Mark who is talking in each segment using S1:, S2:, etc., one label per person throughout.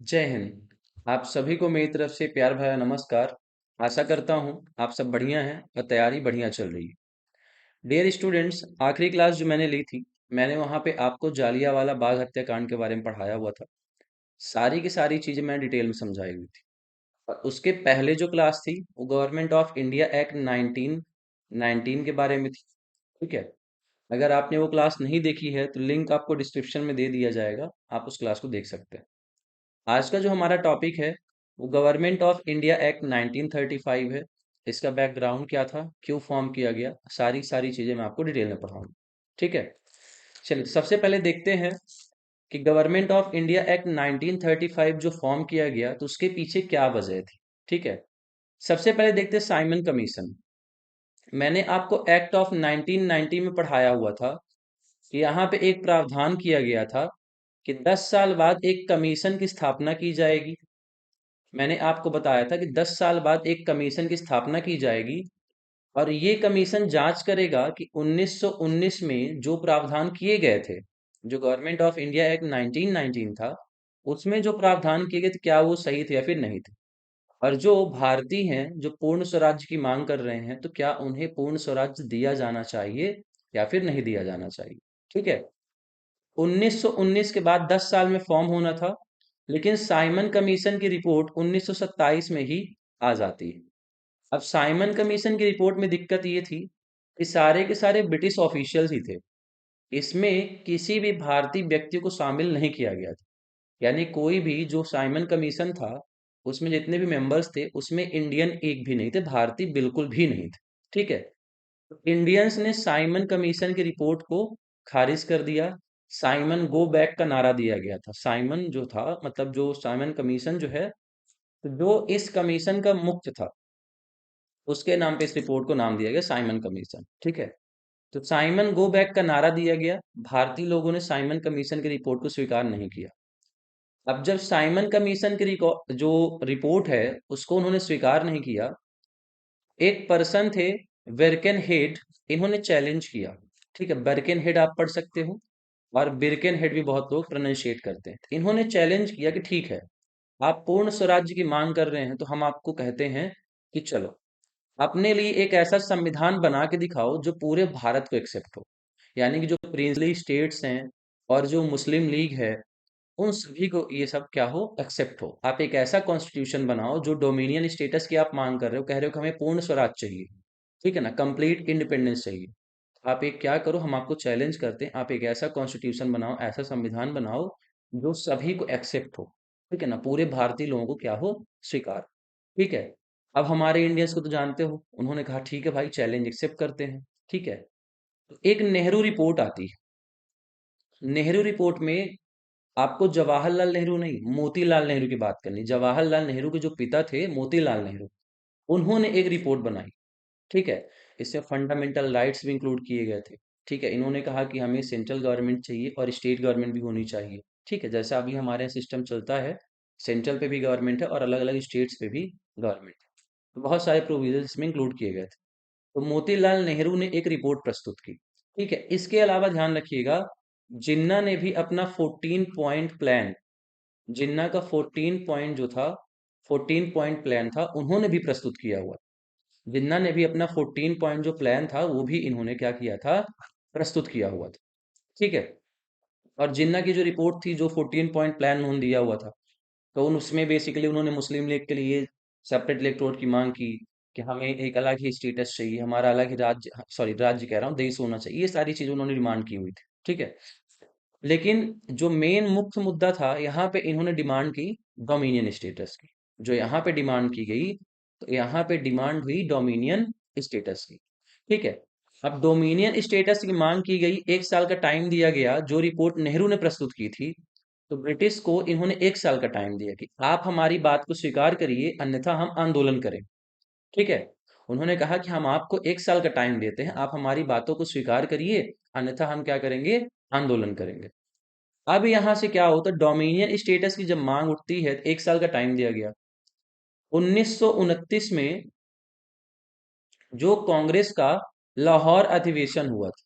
S1: जय हिंद। आप सभी को मेरी तरफ से प्यार भरा नमस्कार। आशा करता हूँ आप सब बढ़िया हैं और तैयारी बढ़िया चल रही है। डियर स्टूडेंट्स, आखिरी क्लास जो मैंने ली थी, मैंने वहाँ पे आपको जालियांवाला बाग हत्याकांड के बारे में पढ़ाया हुआ था। सारी की सारी चीज़ें मैंने डिटेल में समझाई हुई थी। और उसके पहले जो क्लास थी वो गवर्नमेंट ऑफ इंडिया एक्ट 1919 के बारे में थी। ठीक है। अगर आपने वो क्लास नहीं देखी है तो लिंक आपको डिस्क्रिप्शन में दे दिया जाएगा, आप उस क्लास को देख सकते हैं। आज का जो हमारा टॉपिक है वो गवर्नमेंट ऑफ इंडिया एक्ट 1935 है। इसका बैकग्राउंड क्या था, क्यों फॉर्म किया गया, सारी सारी चीजें मैं आपको डिटेल में पढ़ाऊंगा। ठीक है। चलिए सबसे पहले देखते हैं कि गवर्नमेंट ऑफ इंडिया एक्ट 1935 जो फॉर्म किया गया तो उसके पीछे क्या वजह थी। ठीक है। सबसे पहले देखते हैं साइमन कमीशन। मैंने आपको एक्ट ऑफ 1990 में पढ़ाया हुआ था कि यहाँ पे एक प्रावधान किया गया था कि 10 साल बाद एक कमीशन की स्थापना की जाएगी। मैंने आपको बताया था कि 10 साल बाद एक कमीशन की स्थापना की जाएगी और ये कमीशन जांच करेगा कि 1919 में जो प्रावधान किए गए थे, जो गवर्नमेंट ऑफ इंडिया एक्ट 1919 था, उसमें जो प्रावधान किए गए थे क्या वो सही थे या फिर नहीं थे। और जो भारतीय हैं जो पूर्ण स्वराज्य की मांग कर रहे हैं तो क्या उन्हें पूर्ण स्वराज्य दिया जाना चाहिए या फिर नहीं दिया जाना चाहिए। ठीक है। 1919 के बाद 10 साल में फॉर्म होना था, लेकिन साइमन कमीशन की रिपोर्ट 1927 में ही आ जाती है। अब साइमन कमीशन की रिपोर्ट में दिक्कत ये थी कि सारे के सारे ब्रिटिश ऑफिशियल्स ही थे। इसमें किसी भी भारतीय व्यक्ति को शामिल नहीं किया गया था। यानी कोई भी जो साइमन कमीशन था उसमें जितने भी मेंबर्स थे उसमें इंडियन एक भी नहीं थे, भारतीय बिल्कुल भी नहीं थे। ठीक है। इंडियंस ने साइमन कमीशन की रिपोर्ट को खारिज कर दिया। साइमन गो बैक का नारा दिया गया था। साइमन जो था मतलब जो साइमन कमीशन जो है, तो जो इस कमीशन का मुख्य था उसके नाम पे इस रिपोर्ट को नाम दिया गया साइमन कमीशन। ठीक है। तो साइमन गो बैक का नारा दिया गया। भारतीय लोगों ने साइमन कमीशन की रिपोर्ट को स्वीकार नहीं किया। अब जब साइमन कमीशन की जो रिपोर्ट है उसको उन्होंने स्वीकार नहीं किया, एक पर्सन थे बेरकेन हेड, इन्होंने चैलेंज किया। ठीक है, बेरकेन हेड आप पढ़ सकते हो और बिरकेन हेड भी बहुत लोग प्रोनाउंशिएट करते हैं। तो इन्होंने चैलेंज किया कि ठीक है, आप पूर्ण स्वराज्य की मांग कर रहे हैं तो हम आपको कहते हैं कि चलो अपने लिए एक ऐसा संविधान बना के दिखाओ जो पूरे भारत को एक्सेप्ट हो। यानी कि जो प्रिंसली स्टेट्स हैं और जो मुस्लिम लीग है उन सभी को ये सब क्या हो, एक्सेप्ट हो। आप एक ऐसा कॉन्स्टिट्यूशन बनाओ जो डोमिनियन स्टेटस की आप मांग कर रहे हो, कह रहे हो कि हमें पूर्ण स्वराज चाहिए। ठीक है ना, कंप्लीट इंडिपेंडेंस चाहिए। आप एक क्या करो, हम आपको चैलेंज करते हैं, आप एक ऐसा कॉन्स्टिट्यूशन बनाओ, ऐसा संविधान बनाओ जो सभी को एक्सेप्ट हो। ठीक है ना, पूरे भारतीय लोगों को क्या हो, स्वीकार। ठीक है। अब हमारे इंडियंस को तो जानते हो, उन्होंने कहा ठीक है भाई, चैलेंज एक्सेप्ट करते हैं। ठीक है। तो एक नेहरू रिपोर्ट आती है। नेहरू रिपोर्ट में आपको जवाहरलाल नेहरू नहीं, मोतीलाल नेहरू की बात करनी। जवाहरलाल नेहरू के जो पिता थे मोतीलाल नेहरू, उन्होंने एक रिपोर्ट बनाई। ठीक है। इसमें फंडामेंटल राइट्स भी इंक्लूड किए गए थे। ठीक है। इन्होंने कहा कि हमें सेंट्रल गवर्नमेंट चाहिए और स्टेट गवर्नमेंट भी होनी चाहिए। ठीक है, जैसा अभी हमारे यहाँ सिस्टम चलता है, सेंट्रल पे भी गवर्नमेंट है और अलग अलग स्टेट्स पे भी गवर्नमेंट है। तो बहुत सारे प्रोविजन इसमें इंक्लूड किए गए थे। तो मोतीलाल नेहरू ने एक रिपोर्ट प्रस्तुत की। ठीक है। इसके अलावा ध्यान रखिएगा, जिन्ना ने भी अपना 14 पॉइंट प्लान, जिन्ना का 14 पॉइंट जो था, 14 पॉइंट प्लान था, उन्होंने भी प्रस्तुत किया हुआ। जिन्ना ने भी अपना 14 पॉइंट जो प्लान था वो भी इन्होंने क्या किया था, प्रस्तुत किया हुआ था। ठीक है। और जिन्ना की जो रिपोर्ट थी, जो 14 पॉइंट प्लान उन्होंने दिया हुआ था, तो उसमें बेसिकली उन्होंने मुस्लिम लीग के लिए सेपरेट इलेक्टोरेट की मांग की कि हमें एक अलग ही स्टेटस चाहिए, हमारा अलग ही राज्य, सॉरी राज्य कह रहा हूँ, देश होना चाहिए। ये सारी चीजें उन्होंने डिमांड की हुई थी। ठीक है। लेकिन जो मेन मुख्य मुद्दा था यहाँ पे, इन्होंने डिमांड की डोमिनियन स्टेटस की। जो यहाँ पे डिमांड की गई, तो यहाँ पे डिमांड हुई डोमिनियन स्टेटस की। ठीक है। अब डोमिनियन स्टेटस की मांग की गई, 1 साल का टाइम दिया गया। जो रिपोर्ट नेहरू ने प्रस्तुत की थी, तो ब्रिटिश को इन्होंने 1 साल का टाइम दिया कि आप हमारी बात को स्वीकार करिए अन्यथा हम आंदोलन करें। ठीक है। उन्होंने कहा कि हम आपको 1 साल का टाइम देते हैं, आप हमारी बातों को स्वीकार करिए अन्यथा हम क्या करेंगे, आंदोलन करेंगे। अब यहां से क्या होता, डोमिनियन स्टेटस की जब मांग उठती है तो 1 साल का टाइम दिया गया। 1929 में जो कांग्रेस का लाहौर अधिवेशन हुआ था,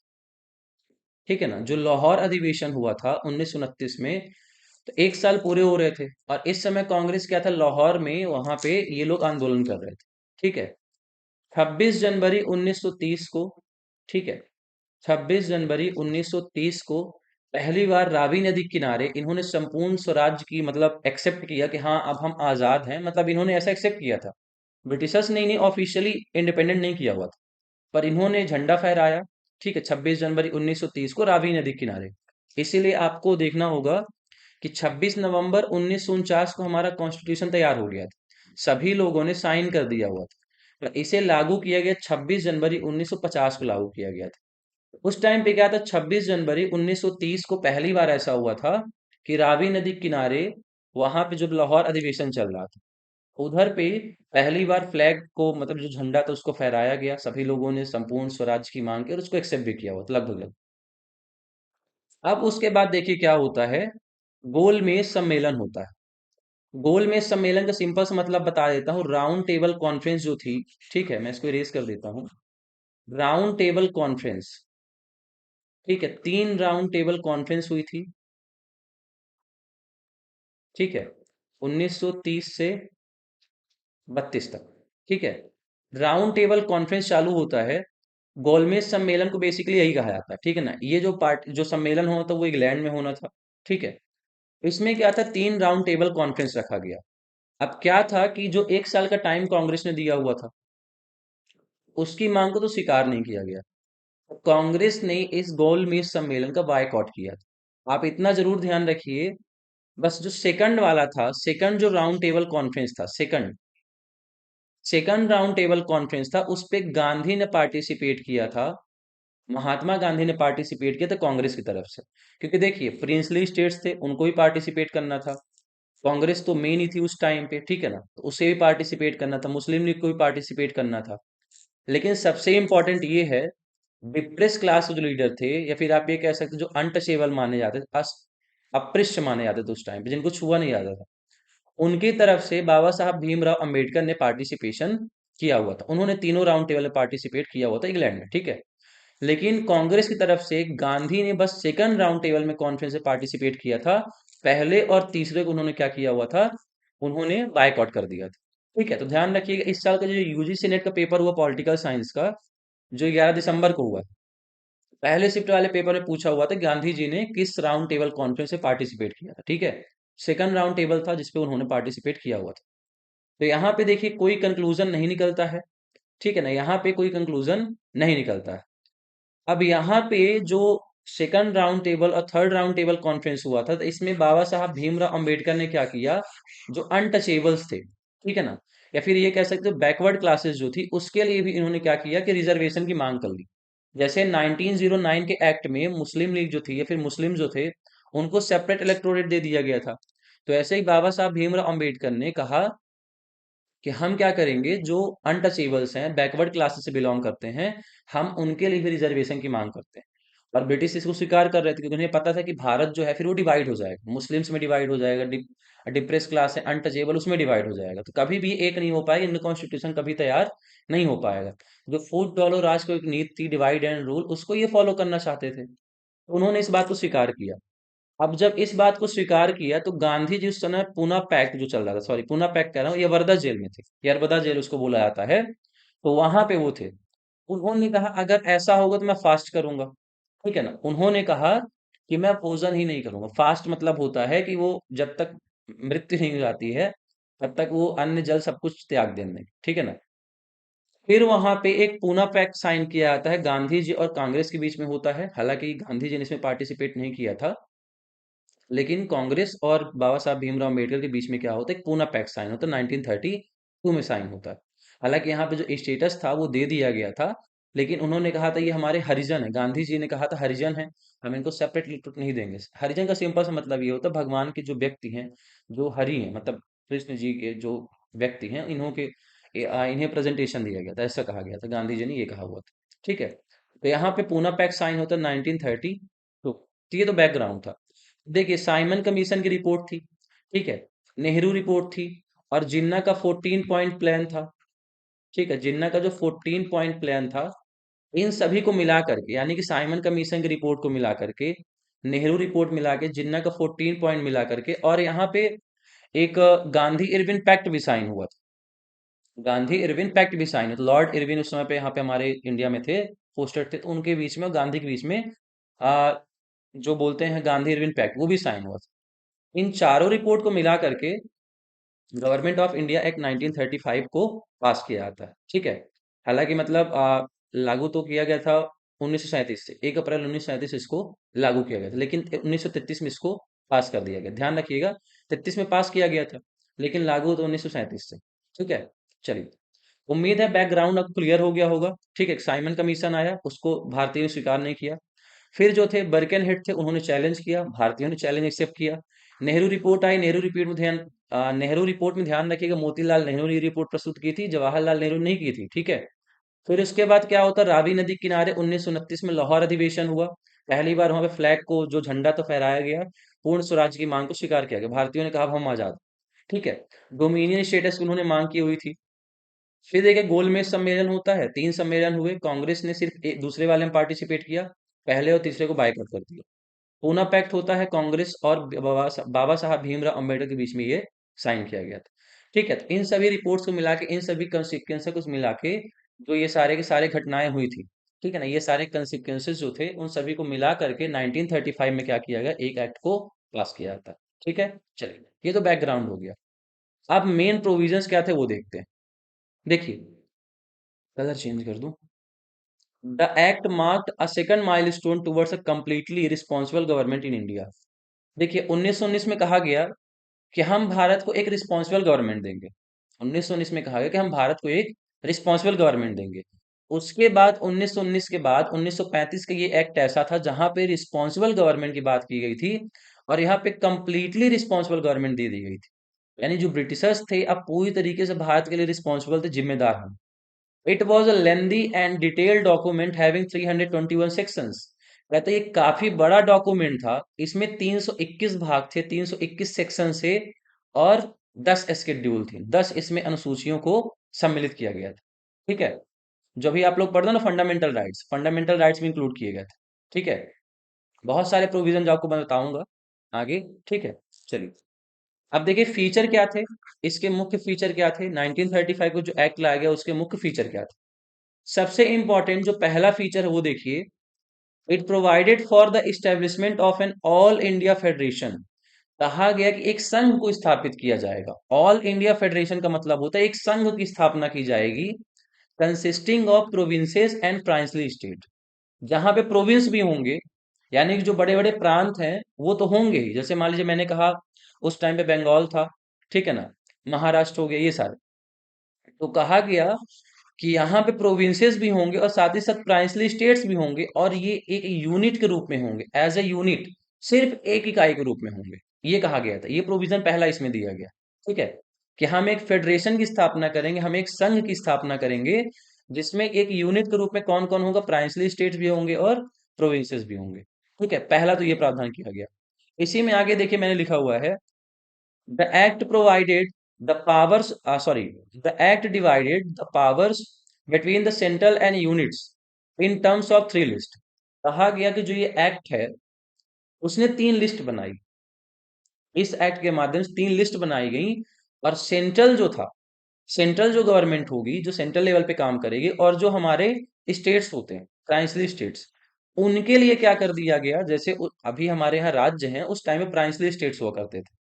S1: ठीक है ना, जो लाहौर अधिवेशन हुआ था 1929 में, तो 1 साल पूरे हो रहे थे और इस समय कांग्रेस क्या था, लाहौर में वहां पे ये लोग आंदोलन कर रहे थे। ठीक है। 26 जनवरी 1930 को, ठीक है, 26 जनवरी 1930 को पहली बार रावी नदी किनारे इन्होंने संपूर्ण स्वराज की मतलब एक्सेप्ट किया कि हाँ अब हम आजाद हैं, मतलब इन्होंने ऐसा एक्सेप्ट किया था। ब्रिटिशर्स ने इन्हें ऑफिशियली इंडिपेंडेंट नहीं किया हुआ था, पर इन्होंने झंडा फहराया। ठीक है, 26 जनवरी 1930 को रावी नदी किनारे। इसीलिए आपको देखना होगा कि 26 नवंबर 1949 को हमारा कॉन्स्टिट्यूशन तैयार हो गया था, सभी लोगों ने साइन कर दिया हुआ था। पर इसे लागू किया गया 26 जनवरी 1950 को लागू किया गया था। उस टाइम पे क्या था, 26 जनवरी 1930 को पहली बार ऐसा हुआ था कि रावी नदी किनारे वहां पे जो लाहौर अधिवेशन चल रहा था, उधर पे पहली बार फ्लैग को मतलब जो झंडा था उसको फहराया गया, सभी लोगों ने संपूर्ण स्वराज की मांग की और उसको एक्सेप्ट भी किया हुआ था लगभग लगभग। अब उसके बाद देखिए क्या होता है, गोलमेज सम्मेलन होता है। गोलमेज सम्मेलन का सिंपल सा मतलब बता देता हूँ, राउंड टेबल कॉन्फ्रेंस जो थी। ठीक है, मैं इसको इरेज कर देता हूँ। राउंड टेबल कॉन्फ्रेंस, ठीक है, 3 राउंड टेबल कॉन्फ्रेंस हुई थी। ठीक है, 1930 से 32 तक। ठीक है, राउंड टेबल कॉन्फ्रेंस चालू होता है। गोलमेज सम्मेलन को बेसिकली यही कहा जाता है, ठीक है ना। ये जो पार्ट जो सम्मेलन होना था वो इंग्लैंड में होना था। ठीक है, इसमें क्या था, 3 राउंड टेबल कॉन्फ्रेंस रखा गया। अब क्या था कि जो 1 साल का टाइम कांग्रेस ने दिया हुआ था, उसकी मांग को तो स्वीकार नहीं किया गया। तो कांग्रेस ने इस गोलमेज सम्मेलन का बायकॉट किया था। आप इतना जरूर ध्यान रखिए, बस जो सेकंड वाला था, सेकंड जो राउंड टेबल कॉन्फ्रेंस था, second second round table conference था, उस पे गांधी ने पार्टिसिपेट किया था। महात्मा गांधी ने पार्टिसिपेट किया था कांग्रेस की तरफ से। क्योंकि देखिए प्रिंसली स्टेट्स थे, उनको भी पार्टिसिपेट करना था। कांग्रेस तो मेन ही थी उस टाइम पे, ठीक है ना, तो उसे भी पार्टिसिपेट करना था, मुस्लिम लीग को भी पार्टिसिपेट करना था। लेकिन सबसे इंपॉर्टेंट ये है, डिप्रेस क्लास जो लीडर थे, या फिर आप ये कह सकते हो जो अनटचेबल माने जाते थे, अपृश्य माने जाते थे उस टाइम पे, जिनको छुआ नहीं जाता था, उनकी तरफ से बाबा साहब भीमराव अंबेडकर ने पार्टिसिपेशन किया हुआ था। उन्होंने तीनों राउंड टेबल में पार्टिसिपेट किया हुआ था इंग्लैंड में। ठीक है, लेकिन कांग्रेस की तरफ से गांधी ने बस सेकंड राउंड टेबल में कॉन्फ्रेंस में पार्टिसिपेट किया था। पहले और तीसरे को उन्होंने क्या किया हुआ था, उन्होंने बायकॉट कर दिया था। ठीक है, तो ध्यान रखिएगा, इस साल का जो यूजीसी नेट का पेपर हुआ पॉलिटिकल साइंस का, जो 11 दिसंबर को हुआ, पहले शिफ्ट वाले पेपर में पूछा हुआ था गांधी जी ने किस राउंड टेबल कॉन्फ्रेंस में पार्टिसिपेट किया था। ठीक है, सेकंड राउंड टेबल था जिसपे उन्होंने पार्टिसिपेट किया हुआ था। तो यहाँ पे देखिए कोई कंक्लूजन नहीं निकलता है। ठीक है ना, यहाँ पे कोई कंक्लूजन नहीं निकलता है। अब यहाँ पे जो सेकंड राउंड टेबल और थर्ड राउंड टेबल कॉन्फ्रेंस हुआ था, तो इसमें बाबा साहब भीमराव अंबेडकर ने क्या किया, जो अनटचेबल्स थे, ठीक है ना, या फिर ये कह सकते हो बैकवर्ड क्लासेस जो थी, उसके लिए भी इन्होंने क्या किया कि रिजर्वेशन की मांग कर ली। जैसे 1909 के एक्ट में मुस्लिम लीग जो थी या फिर मुस्लिम जो थे, उनको सेपरेट इलेक्टोरेट दे दिया गया था। तो ऐसे ही बाबा साहब भीमराव अंबेडकर ने कहा कि हम क्या करेंगे, जो अनटचेबल्स हैं, बैकवर्ड क्लासेस से बिलोंग करते हैं, हम उनके लिए भी रिजर्वेशन की मांग करते हैं। और ब्रिटिश इसको स्वीकार कर रहे थे, क्योंकि उन्हें पता था कि भारत जो है फिर वो डिवाइड हो जाएगा, मुस्लिम्स में डिवाइड हो जाएगा, डिप्रेस क्लास है अनटचेबल उसमें डिवाइड हो जाएगा, तो कभी भी एक नहीं हो पाएगा, इंडियन कॉन्स्टिट्यूशन कभी तैयार नहीं हो पाएगा। जो फूट डॉलो राज को एक नीति थी, डिवाइड एंड रूल, उसको ये फॉलो करना चाहते थे, तो उन्होंने इस बात को स्वीकार किया। अब जब इस बात को स्वीकार किया, तो गांधी जी उस समय पूना पैक्ट जो चल रहा था, सॉरी पूना पैक्ट कह रहा हूँ, ये वर्धा जेल में थे, यरबदा जेल उसको बोला जाता है, तो वहां पे वो थे। उन्होंने कहा अगर ऐसा होगा तो मैं फास्ट करूंगा। ठीक है ना, उन्होंने कहा कि मैं भोजन ही नहीं करूंगा। फास्ट मतलब होता है कि वो जब तक मृत्यु नहीं हो जाती है तब तक वो अन्न जल सब कुछ त्याग देंगे। ठीक है ना, फिर वहां पे एक पूना पैक्ट साइन किया जाता है, गांधी जी और कांग्रेस के बीच में होता है। हालांकि गांधी जी ने इसमें पार्टिसिपेट नहीं किया था, लेकिन कांग्रेस और बाबा साहब भीमराव अम्बेडकर के बीच में क्या होता है, एक पूना पैक्ट साइन होता है, 1932 में साइन होता है। हालांकि यहाँ पे जो स्टेटस था वो दे दिया गया था, लेकिन उन्होंने कहा था ये हमारे हरिजन है, गांधी जी ने कहा था हरिजन है, हम इनको सेपरेट लिटरेट नहीं देंगे। हरिजन का सिंपल सा मतलब ये होता है भगवान के जो व्यक्ति हैं, जो हरि हैं, मतलब कृष्ण जी के जो व्यक्ति हैं, इन्हें प्रेजेंटेशन दिया गया था, ऐसा कहा गया था, गांधी जी ने ये कहा हुआ था। ठीक है, तो यहाँ पे पूना पैक्ट साइन होता है 1932। तो ये तो बैकग्राउंड था। देखिए साइमन कमीशन की रिपोर्ट थी, ठीक है, नेहरू रिपोर्ट थी, और जिन्ना का 14 पॉइंट प्लान था। ठीक है, जिन्ना का जो 14 पॉइंट प्लान था, इन सभी को मिला करके, यानी कि साइमन कमीशन की रिपोर्ट को मिला करके नेहरू रिपोर्ट मिला के, जिन्ना का 14 पॉइंट मिला करके, और यहाँ पे एक गांधी इरविन पैक्ट भी साइन हुआ था। गांधी इरविन पैक्ट भी साइन हुआ था। लॉर्ड इरविन उस समय पे यहाँ पे हमारे इंडिया में थे, पोस्टेड थे, तो उनके बीच में और गांधी के बीच में आ, जो बोलते हैं गांधी इरविन पैक्ट, वो भी साइन हुआ था। इन चारों रिपोर्ट को मिला करके गवर्नमेंट ऑफ इंडिया एक्ट 1935 को पास किया जाता है। ठीक है। हालांकि मतलब लागू तो किया गया था 1937 से, 1 अप्रैल 1937 इसको लागू किया गया था, लेकिन 1933 में इसको पास कर दिया गया। ध्यान रखिएगा, 33 में पास किया गया था, लेकिन लागू तो 1937 से। ठीक है। चलिए, उम्मीद है बैकग्राउंड अब क्लियर हो गया होगा। ठीक है। साइमन कमीशन आया, उसको भारतीयों ने स्वीकार नहीं किया। फिर जो थे बर्केनहेड थे, उन्होंने चैलेंज किया, भारतीयों ने चैलेंज एक्सेप्ट किया। नेहरू रिपोर्ट आई, नेहरू रिपोर्ट में ध्यान नेहरू रिपोर्ट में ध्यान रखिएगा, मोतीलाल नेहरू ने ये रिपोर्ट प्रस्तुत की थी, जवाहरलाल नेहरू ने नहीं की थी। ठीक है। फिर उसके बाद क्या होता, रावी नदी किनारे 1929 में लाहौर अधिवेशन हुआ। पहली बार वहां पे फ्लैग को, जो झंडा तो फहराया गया, पूर्ण स्वराज की मांग को स्वीकार किया गया। भारतीयों ने कहा अब हम आजाद। ठीक है। डोमिनियन स्टेटस की उन्होंने मांग की हुई थी। फिर देखिए गोलमेज सम्मेलन होता है, 3 सम्मेलन हुए, कांग्रेस ने सिर्फ एक दूसरे वाले में पार्टिसिपेट किया, पहले और तीसरे को बायकॉट कर दिया। पूना पैक्ट होता है, कांग्रेस और बाबा साहब भीमराव अंबेडकर के बीच में ये साइन किया गया था। ठीक है। तो इन सभी रिपोर्ट्स को मिला के, इन सभी कंसिक्वेंसेस को मिला के, जो ये सारे के सारे घटनाएं हुई थी, ठीक है ना, ये सारे कंसिक्वेंसेस जो थे, उन सभी को मिला करके 1935 में क्या किया गया, एक एक्ट को पास किया जाता है। ठीक है। चलिए, ये तो बैकग्राउंड हो गया। अब मेन प्रोविजंस क्या थे वो देखते हैं। देखिए, कलर चेंज कर दूं। The act marked a second milestone towards a completely responsible government in India. देखिए 1919 में कहा गया कि हम भारत को एक रिस्पॉन्सिबल गवर्नमेंट देंगे। 1919 में कहा गया कि हम भारत को एक रिस्पॉन्सिबल गवर्नमेंट देंगे। उसके बाद 1919 के बाद 1935 का ये एक्ट ऐसा था जहां पे रिस्पॉन्सिबल गवर्नमेंट की बात की गई थी, और यहाँ पे कंप्लीटली रिस्पॉन्सिबल गवर्नमेंट दे दी गई थी। यानी जो ब्रिटिशर्स थे अब पूरी तरीके से भारत के लिए रिस्पॉन्सिबल थे, जिम्मेदार हैं। It was a lengthy and detailed document having 321 sections. कहते ये काफी बड़ा डॉक्यूमेंट था, इसमें 321 भाग थे, 321 सेक्शन से, और 10 स्केड्यूल थी, 10 इसमें अनुसूचियों को सम्मिलित किया गया था। ठीक है। जो भी आप लोग पढ़ते हो ना फंडामेंटल राइट्स भी इंक्लूड किए गए थे। ठीक है। बहुत सारे प्रोविजन जो आपको मैं बताऊंगा आगे। ठीक है। चलिए, अब देखिए फीचर क्या थे, इसके मुख्य फीचर क्या थे, 1935 को जो एक्ट लाया गया उसके मुख्य फीचर क्या थे। सबसे इंपॉर्टेंट जो पहला फीचर है वो देखिए, it provided for the establishment of an all India federation. कहा गया कि एक संघ को स्थापित किया जाएगा। ऑल इंडिया फेडरेशन का मतलब होता है एक संघ की स्थापना की जाएगी, consisting of provinces and princely state. जहां पे प्रोविंस भी होंगे, यानी कि जो बड़े बड़े प्रांत हैं वो तो होंगे ही, जैसे मान लीजिए मैंने कहा उस टाइम पे बंगाल था, ठीक है ना, महाराष्ट्र हो गया, ये सारे। तो कहा गया कि यहाँ पे प्रोविंसेस भी होंगे और साथ ही साथ प्राइंसली स्टेट्स भी होंगे, और ये एक यूनिट के रूप में होंगे, एज ए यूनिट, सिर्फ एक इकाई के रूप में होंगे। ये कहा गया था, ये प्रोविजन पहला इसमें दिया गया। ठीक है। कि हम एक फेडरेशन की स्थापना करेंगे, हम एक संघ की स्थापना करेंगे, जिसमें एक यूनिट के रूप में कौन कौन होगा, प्राइंसली स्टेट्स भी होंगे और प्रोविंसेस भी होंगे। ठीक है। पहला तो ये प्रावधान किया गया। इसी में आगे देखिए मैंने लिखा हुआ है, the act provided the powers, the act divided the powers between the central and units in terms of 3 list. कहा गया कि जो ये एक्ट है उसने 3 लिस्ट बनाई। इस एक्ट के माध्यम से 3 लिस्ट बनाई गई, और सेंट्रल जो था, सेंट्रल जो गवर्नमेंट होगी, जो सेंट्रल लेवल पे काम करेगी, और जो हमारे स्टेट्स होते हैं, प्राइंसली स्टेट्स, उनके लिए क्या कर दिया गया, जैसे अभी हमारे यहाँ राज्य हैं, उस टाइम में प्राइंसली स्टेट्स हुआ करते थे।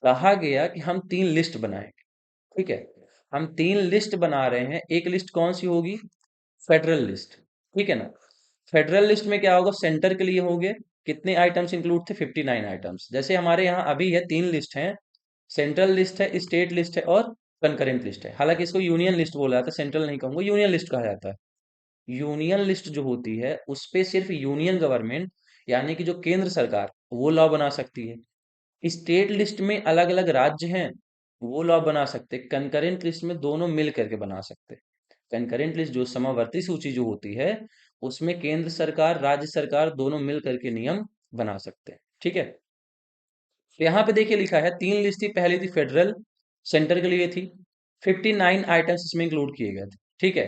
S1: कहा गया कि हम 3 लिस्ट बनाएंगे। ठीक है। हम 3 लिस्ट बना रहे हैं। एक लिस्ट कौन सी होगी, फेडरल लिस्ट। ठीक है ना। फेडरल लिस्ट में क्या होगा, सेंटर के लिए होंगे, कितने आइटम्स इंक्लूड थे, 59 आइटम्स। जैसे हमारे यहाँ अभी है 3 लिस्ट हैं, सेंट्रल लिस्ट है, स्टेट लिस्ट है, और कंकरेंट लिस्ट है। हालांकि इसको यूनियन लिस्ट बोला जाता है, सेंट्रल नहीं कहूंगा, यूनियन लिस्ट कहा जाता है। यूनियन लिस्ट जो होती है उस पे सिर्फ यूनियन गवर्नमेंट, यानी कि जो केंद्र सरकार, वो लॉ बना सकती है। स्टेट लिस्ट में अलग अलग राज्य हैं, वो लॉ बना सकते। कंकरेंट लिस्ट में दोनों मिल करके बना सकते। कंकरेंट लिस्ट जो समवर्ती सूची जो होती है, उसमें केंद्र सरकार राज्य सरकार दोनों मिल करके नियम बना सकते हैं। ठीक है। तो यहाँ पे देखिए लिखा है 3 लिस्ट थी, पहली थी फेडरल, सेंटर के लिए थी, 59 आइटम्स इसमें इंक्लूड किए गए थे। ठीक है।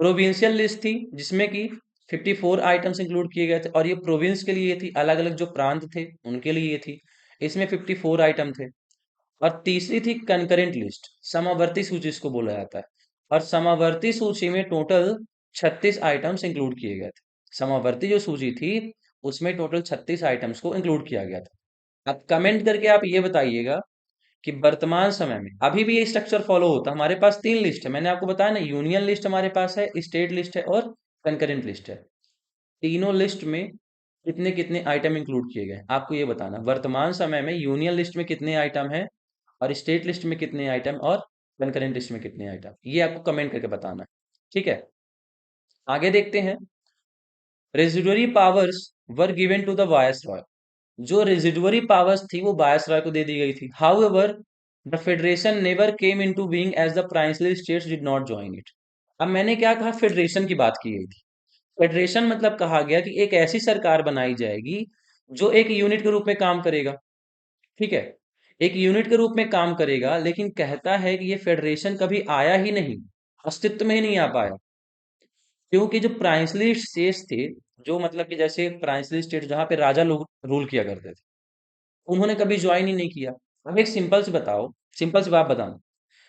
S1: प्रोविंशियल लिस्ट थी, जिसमें कि 54 आइटम्स इंक्लूड किए गए थे, और ये प्रोविंस के लिए थी, अलग अलग जो प्रांत थे उनके लिए ये थी। इसमें 54 आइटम थे। और तीसरी थी कंकरेंट लिस्ट, समावर्ती सूची इसको बोला जाता है। और समावर्ती सूची में टोटल 36 आइटम्स इंक्लूड किए गए थे। समावर्ती जो सूची थी उसमें टोटल 36 आइटम्स को इंक्लूड किया गया था। अब कमेंट करके आप ये बताइएगा कि वर्तमान समय में अभी भी ये स्ट्रक्चर फॉलो होता है। हमारे पास तीन लिस्ट है, मैंने आपको बताया ना, यूनियन लिस्ट हमारे पास है, स्टेट लिस्ट है और कंकरेंट लिस्ट है। तीनों लिस्ट में कितने कितने आइटम इंक्लूड किए गए आपको ये बताना। वर्तमान समय में यूनियन लिस्ट में कितने आइटम है, और स्टेट लिस्ट में कितने आइटम, और कंकरेंट लिस्ट में कितने आइटम, ये आपको कमेंट करके बताना है। ठीक है, आगे देखते हैं। Residuary powers were given to the viceroy. जो रेजिडुअरी पावर्स थी वो वायसरॉय को दे दी गई थी। However the federation never came into being as the princely states did not join it. अब मैंने क्या कहा, फेडरेशन की बात की गई थी। फेडरेशन मतलब कहा गया कि एक ऐसी सरकार बनाई जाएगी जो एक यूनिट के रूप में काम करेगा। ठीक है, एक यूनिट के रूप में काम करेगा, लेकिन कहता है कि ये फेडरेशन कभी आया ही नहीं, अस्तित्व में ही नहीं आ पाया। क्योंकि जो प्राइंसली स्टेट्स थे, जो मतलब कि जैसे प्राइंसली स्टेट जहां पे राजा लोग रूल किया करते थे, उन्होंने कभी ज्वाइन ही नहीं किया। अब एक सिंपल से बताओ, सिंपल सी बात बताना।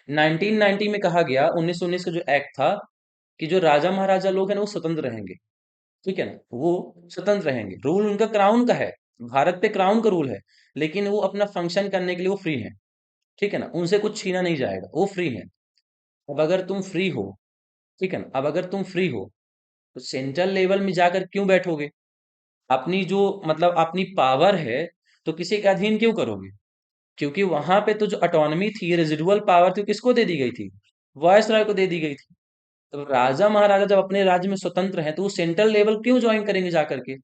S1: 1990 में कहा गया, 1919 का जो एक्ट था, कि जो राजा महाराजा लोग हैं ना वो स्वतंत्र रहेंगे। ठीक है ना, वो स्वतंत्र रहेंगे, रूल उनका क्राउन का है, भारत पे क्राउन का रूल है, लेकिन वो अपना फंक्शन करने के लिए वो फ्री है। ठीक है ना, उनसे कुछ छीना नहीं जाएगा, वो फ्री है। अब अगर तुम फ्री हो, ठीक है ना, अब अगर तुम फ्री हो तो सेंट्रल लेवल में जाकर क्यों बैठोगे? अपनी जो मतलब अपनी पावर है तो किसी के अधीन क्यों करोगे? क्योंकि वहां पे तो जो ऑटोनॉमी थी, रेजिडुअल पावर थी, वो किसको दे दी गई थी? वायसराय को दे दी गई थी। तो राजा महाराजा जब अपने राज्य में स्वतंत्र हैं तो वो सेंट्रल लेवल क्यों ज्वाइन करेंगे जाकर के?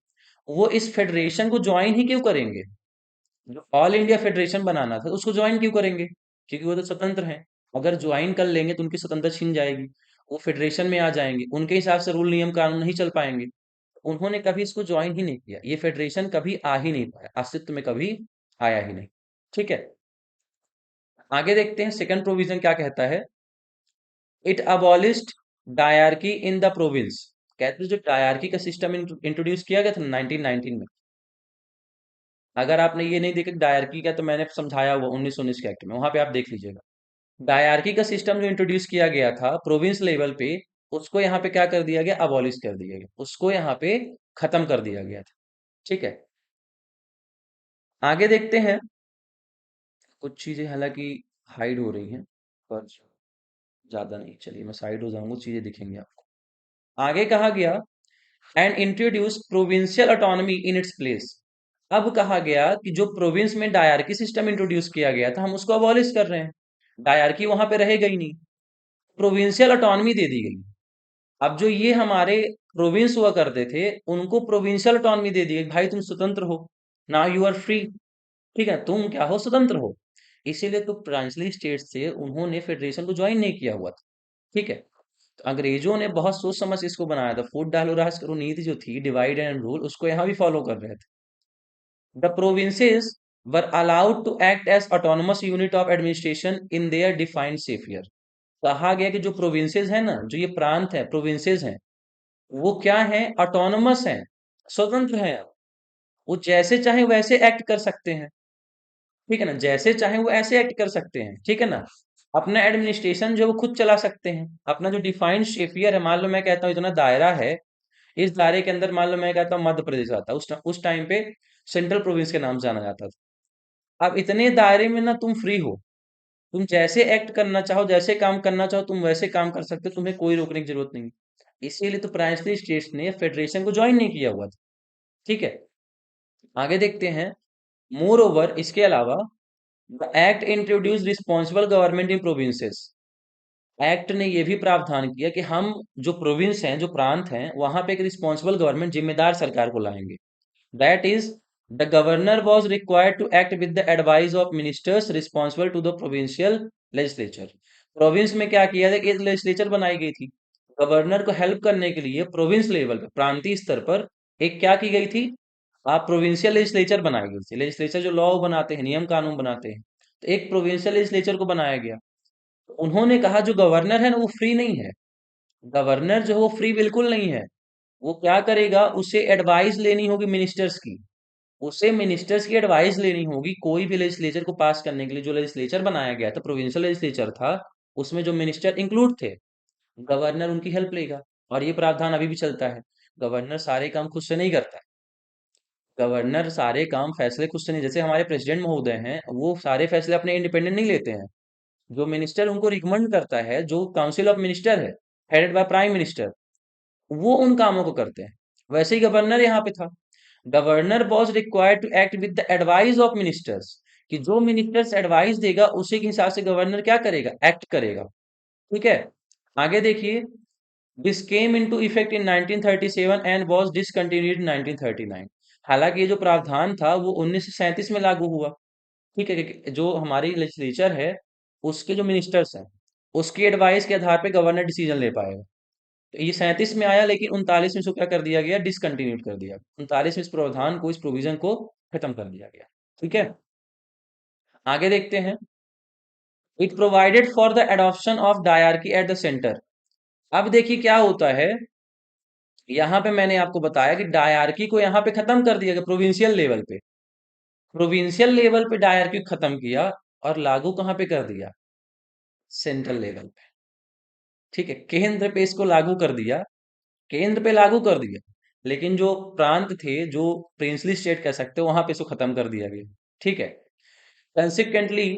S1: वो इस फेडरेशन को ज्वाइन ही क्यों करेंगे? जो ऑल इंडिया फेडरेशन बनाना था उसको ज्वाइन क्यों करेंगे? क्योंकि वो तो स्वतंत्र हैं। अगर ज्वाइन कर लेंगे तो उनकी स्वतंत्रता छीन जाएगी, वो फेडरेशन में आ जाएंगे, उनके हिसाब से रूल नियम कानून नहीं चल पाएंगे। उन्होंने कभी इसको ज्वाइन ही नहीं किया, ये फेडरेशन कभी आ ही नहीं पाया, अस्तित्व में कभी आया ही नहीं। ठीक है, आगे देखते हैं सेकंड प्रोविजन क्या कहता है। It abolished dyarchy in the province. कहते हैं जो डायरकी का सिस्टम इंट्रोड्यूस किया गया था 1919 में। अगर आपने ये नहीं देखा डायरकी का, तो मैंने समझाया हुआ 1919 के एक्ट में, वहां पे आप देख लीजिएगा। डायरकी का सिस्टम जो इंट्रोड्यूस किया गया था प्रोविंस लेवल पे, उसको यहाँ पे क्या कर दिया गया, अबॉलिश कर दिया गया, उसको यहाँ पे खत्म कर दिया गया था। ठीक है, आगे देखते हैं। कुछ चीजें हालांकि हाइड हो रही हैं, पर ज्यादा नहीं, चलिए मैं साइड हो जाऊंगा, चीजें दिखेंगी आपको। आगे कहा गया, and introduce provincial autonomy in its place. अब कहा गया कि जो प्रोविंस में डायरकी सिस्टम इंट्रोड्यूस किया गया था हम उसको अबॉलिश कर रहे हैं, डायरकी वहां पे रहेगा ही नहीं, प्रोविंशियल ऑटोनॉमी दे दी गई। अब जो ये हमारे प्रोविंस हुआ करते थे उनको प्रोविंशियल ऑटोनॉमी दे दी गई, भाई तुम स्वतंत्र हो, नाउ यू आर फ्री। ठीक है, तुम क्या हो, स्वतंत्र हो। इसीलिए तो प्रांसली स्टेट्स थे, उन्होंने फेडरेशन को ज्वाइन नहीं किया हुआ था। ठीक है, तो अंग्रेजों ने बहुत सोच समझ के इसको बनाया था, फूट डालो राज करो नीति जो थी, डिवाइड एंड रूल, उसको यहाँ भी फॉलो कर रहे थे। The provinces were allowed to act as autonomous unit of administration in their defined sphere. कहा गया कि जो प्रोविंसेस है ना, जो ये प्रांत है, प्रोविंसेस हैं, वो क्या है, ऑटोनोमस हैं, स्वतंत्र हैं। वो जैसे चाहे वैसे एक्ट कर सकते हैं। ठीक है ना, जैसे चाहे वो ऐसे एक्ट कर सकते हैं। ठीक है ना, अपना एडमिनिस्ट्रेशन जो वो खुद चला सकते हैं। अपना जो डिफाइंड शेफियर है, मान लो मैं कहता हूँ इतना दायरा है, इस दायरे के अंदर मान लो मैं कहता हूँ मध्य प्रदेश आता है, उस टाइम पे सेंट्रल प्रोविंस के नाम से जाना जाता था। अब इतने दायरे में ना तुम फ्री हो, तुम जैसे एक्ट करना चाहो, जैसे काम करना चाहो, तुम वैसे काम कर सकते हो, तुम्हें कोई रोकने की जरूरत नहीं। इसीलिए तो प्राइमरी स्टेट्स ने फेडरेशन को ज्वाइन नहीं किया हुआ था। ठीक है, आगे देखते हैं। मोर ओवर, इसके अलावा, the act introduce responsible government in provinces. Act ने यह भी प्रावधान किया कि हम जो प्रोविंस हैं, जो प्रांत हैं, वहां पे एक रिस्पॉन्सिबल गवर्नमेंट, जिम्मेदार सरकार को लाएंगे। That is, the governor was required to act with the advice of ministers responsible to the provincial legislature. Province में क्या किया था, एक लेजिस्लेचर बनाई गई थी, गवर्नर को हेल्प करने के लिए प्रोविंस लेवल पे, प्रांतीय स्तर पर एक क्या की गई थी, आप प्रोविंशियल लेजिस्लेचर बनाई गई थी। लेजिस्लेचर जो लॉ बनाते हैं, नियम कानून बनाते हैं, तो एक प्रोविंशियल लेजिस्लेचर को बनाया गया। तो उन्होंने कहा जो गवर्नर है ना वो फ्री नहीं है, गवर्नर जो है वो फ्री बिल्कुल नहीं है, वो क्या करेगा, उसे एडवाइस लेनी होगी मिनिस्टर्स की। उसे मिनिस्टर्स की एडवाइस लेनी होगी कोई भी लेजिस्लेचर को पास करने के लिए। जो लेजिस्लेचर बनाया गया था, प्रोविंशियल लेजिस्लेचर था, उसमें जो मिनिस्टर इंक्लूड थे, गवर्नर उनकी हेल्प लेगा। और ये प्रावधान अभी भी चलता है। गवर्नर सारे काम खुद से नहीं करता है। गवर्नर सारे काम फैसले खुद से नहीं, जैसे हमारे प्रेसिडेंट महोदय हैं, वो सारे फैसले अपने इंडिपेंडेंट नहीं लेते हैं। जो मिनिस्टर उनको रिकमेंड करता है, जो काउंसिल ऑफ मिनिस्टर है, हेडेड बाय प्राइम मिनिस्टर, वो उन कामों को करते हैं। वैसे ही गवर्नर यहाँ पे था। Governor was required to act with the advice of ministers, कि जो मिनिस्टर्स एडवाइस देगा उसी के हिसाब से गवर्नर क्या करेगा, एक्ट करेगा। ठीक है, आगे देखिए। This came into effect in 1937 and was discontinued in 1939। हालांकि ये जो प्रावधान था वो 1937 में लागू हुआ। ठीक है, कि जो हमारी लेजिस्लेचर है, उसके जो मिनिस्टर्स हैं, उसकी एडवाइस के आधार पे गवर्नर डिसीजन ले पाएगा। तो ये 37 में आया, लेकिन 39 में इसको क्या कर दिया गया, डिसकंटिन्यूड कर दिया। 39 में इस प्रावधान को, इस प्रोविजन को खत्म कर दिया गया। ठीक है, आगे देखते हैं। It provided for the adoption of dyarchy at the centre. अब देखिए क्या होता है। यहाँ पे मैंने आपको बताया कि डायरकी को यहाँ पे खत्म कर दिया गया प्रोविंशियल लेवल पे। प्रोविंशियल लेवल पे डायरकी खत्म किया और लागू कहाँ पे कर दिया, सेंट्रल लेवल पे। ठीक है, केंद्र पे इसको लागू कर दिया, केंद्र पे लागू कर दिया। लेकिन जो प्रांत थे, जो प्रिंसली स्टेट कह सकते हो, वहां पे इसको खत्म कर दिया गया। ठीक है, consequently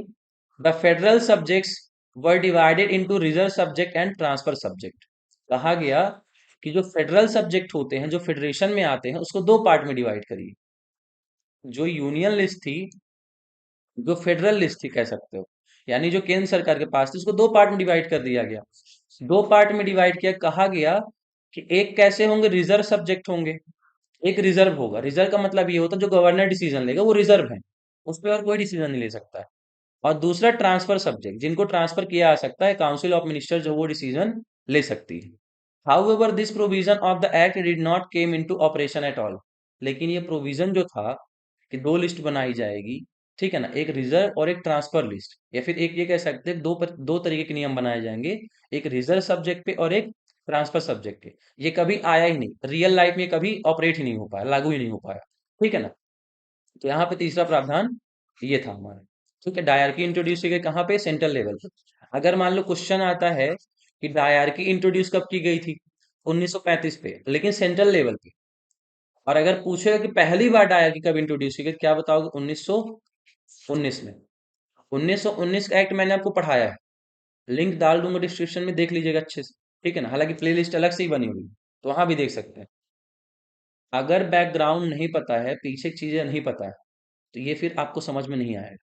S1: the federal subjects were divided into reserve subject and transfer subject. कहा गया कि जो फेडरल सब्जेक्ट होते हैं, जो फेडरेशन में आते हैं, उसको दो पार्ट में डिवाइड करिए। जो यूनियन लिस्ट थी, जो फेडरल लिस्ट थी कह सकते हो, यानी जो केंद्र सरकार के पास थी, उसको दो पार्ट में डिवाइड कर दिया गया। दो पार्ट में डिवाइड किया, कहा गया कि एक कैसे होंगे, रिजर्व सब्जेक्ट होंगे, एक रिजर्व होगा। रिजर्व का मतलब ये होता है जो गवर्नर डिसीजन लेगा वो रिजर्व है, उस पर और कोई डिसीजन नहीं ले सकता है। और दूसरा ट्रांसफर सब्जेक्ट, जिनको ट्रांसफर किया जा सकता है, काउंसिल ऑफ मिनिस्टर जो वो डिसीजन ले सकती है। However this provision of the act did not came into operation at all. लेकिन ये प्रोविजन जो था कि दो लिस्ट बनाई जाएगी, ठीक है ना, एक रिजर्व और एक ट्रांसफर लिस्ट, या फिर एक ये कह सकते हैं दो तरीके के नियम बनाए जाएंगे, एक रिजर्व सब्जेक्ट पे और एक ट्रांसफर सब्जेक्ट पे। ये कभी आया ही नहीं, रियल लाइफ में कभी ऑपरेट ही नहीं हो पाया, लागू ही नहीं हो पाया। ठीक है ना। तो यहाँ पे तीसरा प्रावधान ये था हमारा। ठीक है, डायरकी इंट्रोड्यूस की गई कहाँ पे, सेंट्रल लेवल पे। अगर मान लो क्वेश्चन आता है कि डायरकी इंट्रोड्यूस कब की गई थी, 1935 पे, लेकिन सेंट्रल लेवल पे। और अगर पूछेगा कि पहली बार डायरकी कब इंट्रोड्यूस की गई, क्या बताओगे, 1919 में। 1919 का एक्ट मैंने आपको पढ़ाया है, लिंक डाल दूंगा डिस्क्रिप्शन में, देख लीजिएगा अच्छे से। ठीक है ना, हालांकि प्लेलिस्ट अलग से ही बनी हुई, तो वहां भी देख सकते हैं। अगर बैकग्राउंड नहीं पता है, पीछे की चीजें नहीं पता है, तो ये फिर आपको समझ में नहीं आएगा।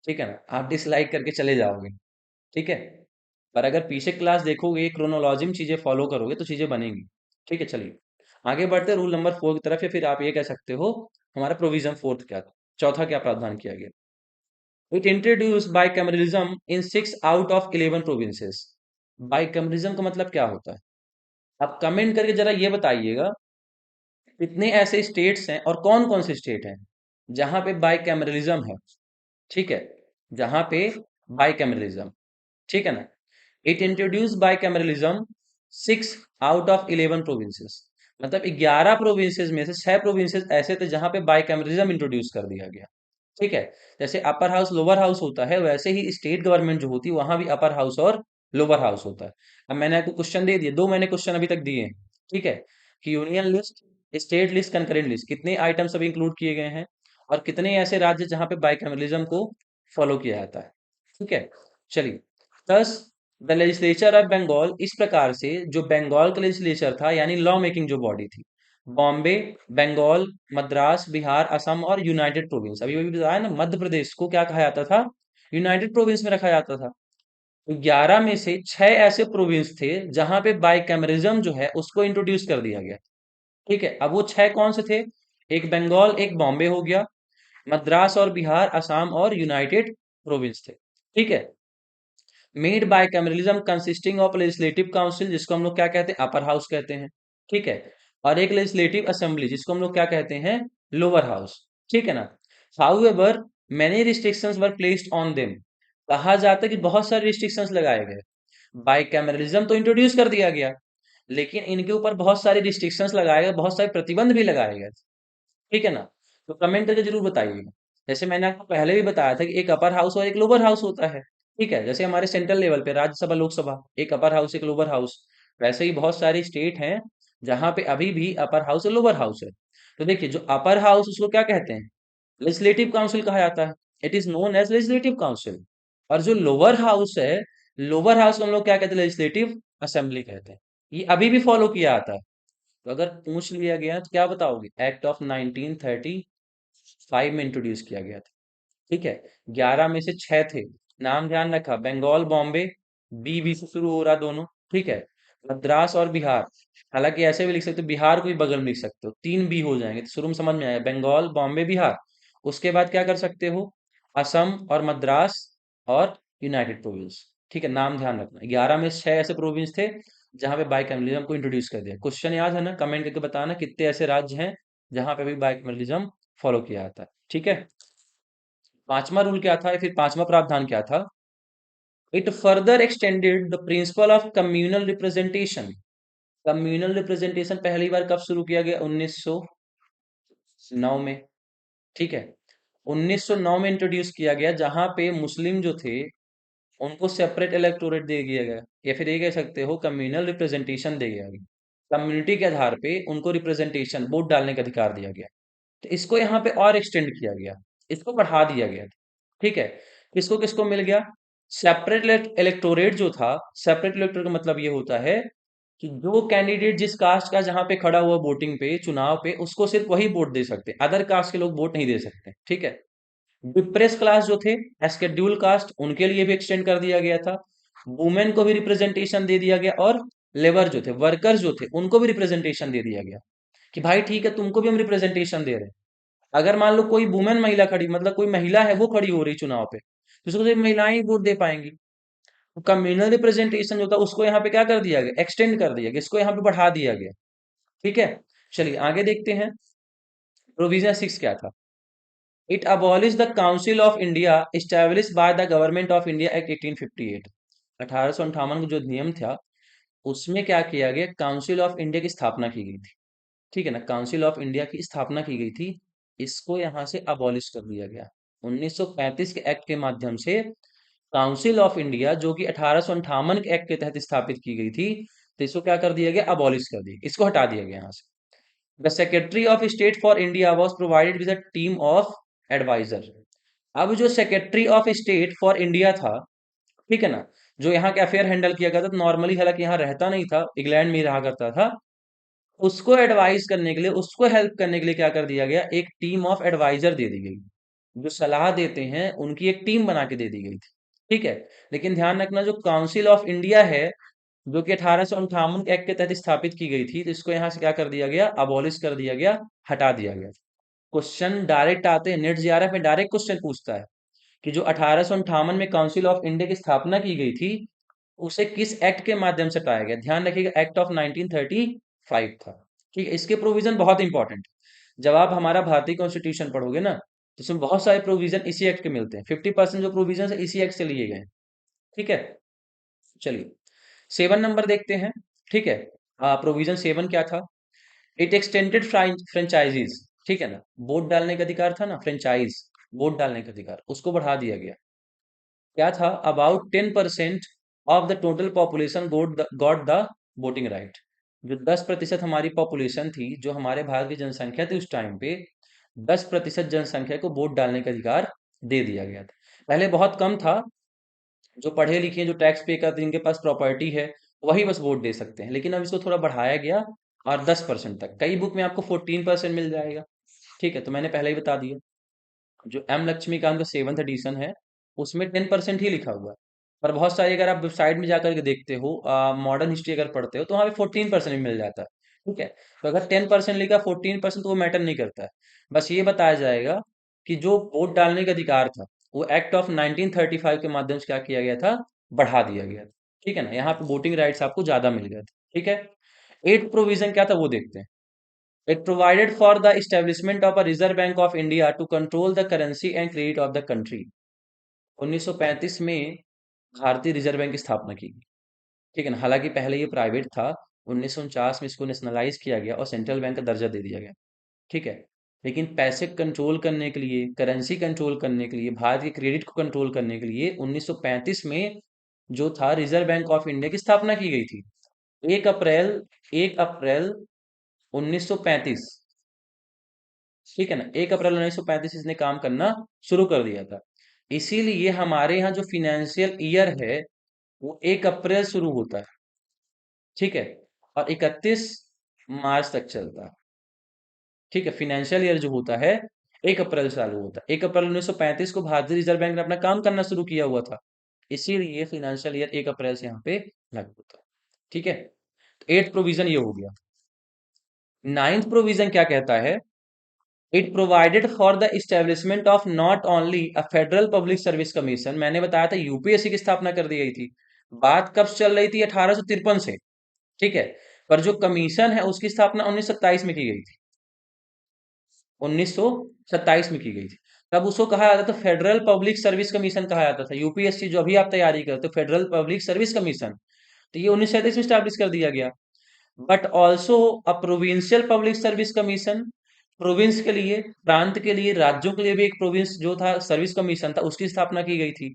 S1: ठीक है ना, आप डिसलाइक करके चले जाओगे। ठीक है, पर अगर पीछे क्लास देखोगे, क्रोनोलॉजी में चीजें फॉलो करोगे, तो चीजें बनेंगी। ठीक है, चलिए आगे बढ़ते रूल नंबर 4 की तरफ, या फिर आप ये कह सकते हो हमारा प्रोविजन फोर्थ क्या था, चौथा क्या प्रावधान किया गया। It introduce bicameralism in 6 out of 11 provinces. Bicameralism का मतलब क्या होता है, आप कमेंट करके जरा ये बताइएगा, कितने ऐसे स्टेट्स हैं और कौन कौन से स्टेट हैं जहां पे बाइकैमरलिज्म है। ठीक है, जहां पे बाइकैमरलिज्म, ठीक है ना। It introduce bicameralism 6 out of 11 provinces. मतलब 11 प्रोविंसेस में से 6 प्रोविंसेस ऐसे थे जहां पे बाइकैमरलिज्म इंट्रोड्यूस कर दिया गया। ठीक है, जैसे अपर हाउस लोअर हाउस होता है, वैसे ही स्टेट गवर्नमेंट जो होती है वहां भी अपर हाउस और लोअर हाउस होता है। अब मैंने आपको क्वेश्चन दे दिए, दो मैंने क्वेश्चन अभी तक दिए हैं। ठीक है, कि union list, state list, concurrent list, कितने आइटम्स अभी इंक्लूड किए गए हैं, और कितने ऐसे राज्य जहां पे बाइकैमरलिज्म को फॉलो किया जाता है। ठीक है, चलिए। दस, द लेजिस्लेचर ऑफ बंगाल, इस प्रकार से जो बंगाल का लेजिस्लेचर था, यानी लॉ मेकिंग जो बॉडी थी, बॉम्बे, बंगाल, मद्रास, बिहार, असम और यूनाइटेड प्रोविंस, अभी अभी बताया ना, मध्य प्रदेश को क्या कहा जाता था, यूनाइटेड प्रोविंस में रखा जाता था। तो 11 में से 6 ऐसे प्रोविंस थे जहां पे बाइकैमरिज्म जो है उसको इंट्रोड्यूस कर दिया गया। ठीक है, अब वो 6 कौन से थे, एक बंगाल, एक बॉम्बे हो गया, मद्रास और बिहार, असम और यूनाइटेड प्रोविंस थे। ठीक है, made bicameralism consisting of legislative council, जिसको हम लोग क्या कहते हैं, अपर हाउस कहते हैं। ठीक है, और एक लेजिस्लेटिव असेंबली, जिसको हम लोग क्या कहते हैं, लोअर हाउस। ठीक है ना। However many restrictions were placed on them. कहा जाता है कि बहुत सारे रिस्ट्रिक्शंस लगाए गए। बाइकैमरलिज्म तो इंट्रोड्यूस कर दिया गया, लेकिन इनके ऊपर बहुत सारी रिस्ट्रिक्शंस लगाए गए, बहुत सारे प्रतिबंध भी लगाए गए। ठीक है ना? तो कमेंट करके जरूर बताइएगा। जैसे मैंने आपको पहले भी बताया था कि एक अपर हाउस और एक लोअर हाउस होता है। ठीक है, जैसे हमारे सेंट्रल लेवल पे राज्यसभा लोकसभा एक अपर हाउस एक लोअर हाउस, वैसे ही बहुत सारी स्टेट हैं जहां पे अभी भी अपर हाउस और लोअर हाउस है। तो देखिए, जो अपर हाउस उसको क्या कहते हैं? लेजिस्लेटिव काउंसिल कहा जाता है। It is known as legislative council. और जो लोअर हाउस है, लोअर हाउस को हम लोग क्या कहते हैं? लेजिस्लेटिव असेंबली कहते हैं। ये अभी भी फॉलो किया जाता है। तो अगर पूछ लिया गया तो क्या बताओगे? एक्ट ऑफ 1935 में इंट्रोड्यूस किया गया था। ठीक है, 11 में से 6 थे। नाम ध्यान रखा, बंगाल बॉम्बे, बी से शुरू हो रहा दोनों। ठीक है, मद्रास और बिहार। हालांकि ऐसे भी लिख सकते हो, बिहार को भी बगल में लिख सकते हो, 3 बी हो जाएंगे तो शुरू में समझ में आया, बंगाल बॉम्बे बिहार। उसके बाद क्या कर सकते हो? असम और मद्रास और यूनाइटेड प्रोविंस। ठीक है, नाम ध्यान रखना, 11 में 6 ऐसे प्रोविंस थे जहां पे बाइकैमरलिज्म को इंट्रोड्यूस कर दिया। क्वेश्चन याद है ना? कमेंट करके बताना कितने ऐसे राज्य हैं जहां पे भी बाइकैमरलिज्म फॉलो किया जाता है। ठीक है, पांचवा रूल क्या था या फिर पांचवा प्रावधान क्या था? It further extended the principle of communal representation. Communal representation पहली बार कब शुरू किया गया? 1909 में। ठीक है, 1909 में इंट्रोड्यूस किया गया, जहां पे मुस्लिम जो थे उनको सेपरेट इलेक्टोरेट दे दिया गया, या फिर ये कह सकते हो कम्युनल रिप्रेजेंटेशन दे गया। कम्युनिटी के आधार पे उनको रिप्रेजेंटेशन, वोट डालने का अधिकार दिया गया। तो इसको यहाँ पे और एक्सटेंड किया गया, इसको बढ़ा दिया गया। ठीक है, किसको किसको मिल गया? सेपरेट इलेक्टोरेट जो था, सेपरेट इलेक्टोरेट का मतलब ये होता है कि जो कैंडिडेट जिस कास्ट का जहां पे खड़ा हुआ वोटिंग पे, चुनाव पे, उसको सिर्फ वही वोट दे सकते, अदर कास्ट के लोग वोट नहीं दे सकते। ठीक है, डिप्रेस क्लास जो थे, शेड्यूल कास्ट, उनके लिए भी एक्सटेंड कर दिया गया था। वुमेन को भी रिप्रेजेंटेशन दे दिया गया, और लेबर जो थे, वर्कर्स जो थे, उनको भी रिप्रेजेंटेशन दे दिया गया कि भाई ठीक है, तुमको भी हम रिप्रेजेंटेशन दे रहे हैं। अगर मान लो कोई वुमेन महिला खड़ी, मतलब कोई महिला है वो खड़ी हो रही चुनाव पे, तो उसको सिर्फ महिलाएं ही वोट दे पाएंगी। तो कम्युनल रिप्रेजेंटेशन जो था उसको यहाँ पे क्या कर दिया गया? एक्सटेंड कर दिया गया, इसको यहाँ पे बढ़ा दिया गया। ठीक है, चलिए आगे देखते हैं। प्रोविजन 6 क्या था? It abolish the council of India establish by the government of India act 1858। 1858 का जो नियम था, उसमें क्या किया गया? काउंसिल ऑफ इंडिया की स्थापना की गई थी। ठीक है ना, काउंसिल ऑफ इंडिया की स्थापना की गई थी। इसको यहाँ से अबॉलिश कर दिया गया 1935 के एक्ट के माध्यम से। काउंसिल ऑफ इंडिया जो कि 1858 के एक्ट के तहत स्थापित की गई थी, तो इसको क्या कर दिया गया? अबॉलिश कर दिया, इसको हटा दिया गया यहाँ से। The secretary of state for India was provided with a team of adviser. अब जो secretary of state for India था, ठीक है ना, जो यहाँ के अफेयर हैंडल किया करता था नॉर्मली, हालांकि यहाँ रहता नहीं था, इंग्लैंड में ही रहा करता था, उसको एडवाइस करने के लिए, उसको हेल्प करने के लिए क्या कर दिया गया? एक टीम ऑफ एडवाइजर दे दी गई। जो सलाह देते हैं उनकी एक टीम बना के दे दी गई थी। ठीक है, लेकिन ध्यान रखना, जो काउंसिल ऑफ इंडिया है, जो कि 1858 के एक्ट के तहत स्थापित की गई थी, तो इसको यहाँ से क्या कर दिया गया? अबॉलिश कर दिया गया, हटा दिया गया। क्वेश्चन डायरेक्ट आते हैं, नेट जीआरएफ में डायरेक्ट क्वेश्चन पूछता है कि जो 1858 में काउंसिल ऑफ इंडिया की स्थापना की गई थी, उसे किस एक्ट के माध्यम से पाया गया? ध्यान रखिएगा, एक्ट ऑफ 1935 था। ठीक है, इसके प्रोविजन बहुत इंपॉर्टेंट। जब आप हमारा भारतीय कॉन्स्टिट्यूशन पढ़ोगे ना, तो इसमें बहुत सारे प्रोविजन इसी एक्ट के मिलते हैं। 50% जो प्रोविजन है इसी एक्ट से लिए गए हैं। ठीक है, चलिए 7 नंबर देखते हैं। ठीक है, प्रोविजन 7 क्या था? It extended franchises. ठीक है ना, वोट डालने का अधिकार था ना, फ्रेंचाइज, वोट डालने का अधिकार, उसको बढ़ा दिया गया। क्या था? About 10% of the total population got the voting right. जो 10% हमारी पॉपुलेशन थी, जो हमारे भारत की जनसंख्या थी उस टाइम पे, 10% जनसंख्या को वोट डालने का अधिकार दे दिया गया था। पहले बहुत कम था, जो पढ़े लिखे हैं, जो टैक्स पे करते हैं, जिनके पास प्रॉपर्टी है, वही बस वोट दे सकते हैं। लेकिन अब इसको थोड़ा बढ़ाया गया, और 10% तक, कई बुक में आपको 14% मिल जाएगा। ठीक है, तो मैंने पहले ही बता दिया। जो एम लक्ष्मीकांत का 7th एडिशन है, उसमें 10% ही लिखा हुआ है। पर बहुत सारी, अगर आप वेबसाइट में जाकर के देखते हो, मॉडर्न हिस्ट्री अगर पढ़ते हो, तो वहाँ पे 14% भी मिल जाता है। ठीक है, तो अगर 10% लिखा, 14%, तो वो मैटर नहीं करता है। बस ये बताया जाएगा कि जो वोट डालने का अधिकार था, वो एक्ट ऑफ 1935 के माध्यम से क्या किया गया था? बढ़ा दिया गया था। ठीक है ना, यहाँ पे वोटिंग राइट्स आपको ज्यादा मिल गए थे। ठीक है, एट प्रोविजन क्या था वो देखते हैं। It provided for the establishment of a Reserve Bank of India to control the currency and credit of the country। 1935 में भारतीय रिजर्व बैंक की स्थापना की गई। ठीक है ना, हालांकि पहले ये प्राइवेट था, 1949 में इसको नेशनलाइज किया गया और सेंट्रल बैंक का दर्जा दे दिया गया। ठीक है। लेकिन पैसे कंट्रोल करने के लिए, करेंसी कंट्रोल करने के लिए, भारत के क्रेडिट को कंट्रोल करने के लिए 1935 में जो था रिजर्व बैंक ऑफ इंडिया की स्थापना की गई थी। 1 अप्रैल 1 अप्रैल 1935, ठीक है ना, 1 अप्रैल 1935 इसने काम करना शुरू कर दिया था। इसीलिए हमारे यहाँ जो फिनेंशियल ईयर है वो 1 अप्रैल शुरू होता है, ठीक है, और 31 मार्च तक चलता है। ठीक है, फाइनेंशियल ईयर जो होता है 1 अप्रैल से चालू होता है। 1 अप्रैल 1935 को भारतीय रिजर्व बैंक ने अपना काम करना शुरू किया हुआ था, इसीलिए फाइनेंशियल ईयर 1 अप्रैल से यहाँ पे लागू होता है। ठीक है, तो एट्थ प्रोविजन ये हो गया। नाइन्थ प्रोविजन क्या कहता है? It provided for the establishment of not only a federal public service commission. मैंने बताया था यूपीएससी की स्थापना कर दी गई थी। बात कब चल रही थी? 1853 से। ठीक है, पर जो कमीशन है उसकी स्थापना 1927 में की गई थी। 1927 में की गई थी। तब उसको कहा जाता था फेडरल पब्लिक सर्विस कमीशन कहा जाता था। यूपीएससी जो अभी आप तैयारी करते हो, फेडरल पब्लिक सर्विस कमीशन, तो ये 1937 में स्टैब्लिश कर दिया गया। But also a provincial public service commission, province के लिए, प्रांत के लिए, राज्यों के लिए भी एक प्रोविंस जो था सर्विस कमीशन था, उसकी स्थापना की गई थी।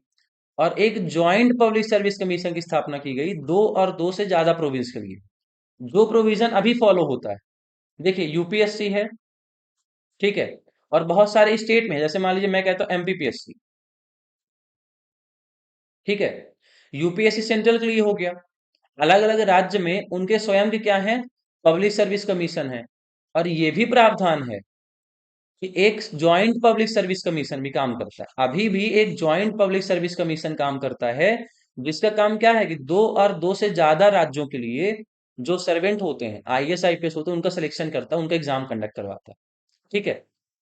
S1: और एक ज्वाइंट पब्लिक सर्विस कमीशन की स्थापना की गई, दो और दो से ज्यादा प्रोविंस के लिए। जो प्रोविजन अभी फॉलो होता है, देखिए यूपीएससी है, ठीक है, और बहुत सारे स्टेट में, जैसे मान लीजिए मैं कहता हूँ एमपीपीएससी, ठीक है, यूपीएससी सेंट्रल के लिए हो गया। अलग अलग राज्य में उनके स्वयं के क्या है, पब्लिक सर्विस कमीशन है। और ये भी प्रावधान है कि एक जॉइंट पब्लिक सर्विस कमीशन भी काम करता है। अभी भी एक जॉइंट पब्लिक सर्विस कमीशन काम करता है, जिसका काम क्या है कि दो और दो से ज्यादा राज्यों के लिए जो सर्वेंट होते हैं, आईएएस आईपीएस होते हैं, उनका सिलेक्शन करता है, उनका एग्जाम कंडक्ट करवाता है। ठीक है,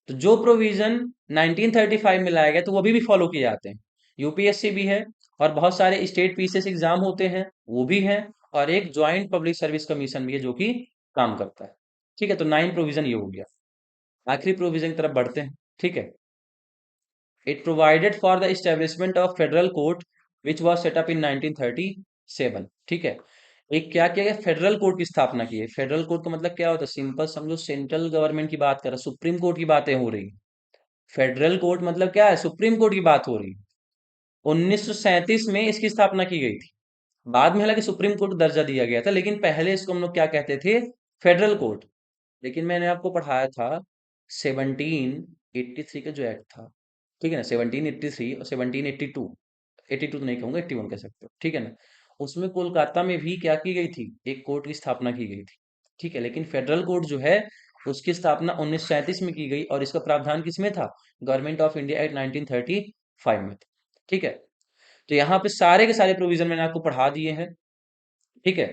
S1: तो जो प्रोविजन 1935 में लाया गया तो वो अभी भी फॉलो किए जाते हैं। यूपीएससी भी है, और बहुत सारे स्टेट पीसीएस एग्जाम होते हैं वो भी है, और एक ज्वाइंट पब्लिक सर्विस कमीशन भी है जो कि काम करता है। ठीक है, तो 9 प्रोविजन ये हो गया। आखिरी प्रोविजन की तरफ बढ़ते हैं। ठीक है, it provided for the establishment of federal court which was set up in 1937। ठीक है, एक क्या किया गया, फेडरल कोर्ट की स्थापना की है। फेडरल कोर्ट का मतलब क्या होता है? सिंपल समझो, सेंट्रल गवर्नमेंट की बात कर रहा, सुप्रीम कोर्ट की बातें हो रही। फेडरल कोर्ट मतलब क्या है? सुप्रीम कोर्ट की बात हो रही। 1937 में इसकी स्थापना की गई थी। बाद में हालांकि सुप्रीम कोर्ट दर्जा दिया गया था, लेकिन पहले इसको हम लोग क्या कहते थे? Federal court. लेकिन मैंने आपको पढ़ाया था 1783 का जो एक्ट था, ठीक है ना, 1783 और 1782, 82 तो नहीं कहूंगा, 81 कह सकते हो, ठीक है ना। उसमें कोलकाता में भी क्या की गई थी? एक कोर्ट की स्थापना की गई थी। ठीक है, लेकिन फेडरल कोर्ट जो है उसकी स्थापना 1937 में की गई, और इसका प्रावधान किसमें था? गवर्नमेंट ऑफ इंडिया एक्ट 1935 में था। ठीक है, तो यहाँ पे सारे के सारे प्रोविजन मैंने आपको पढ़ा दिए हैं। ठीक है,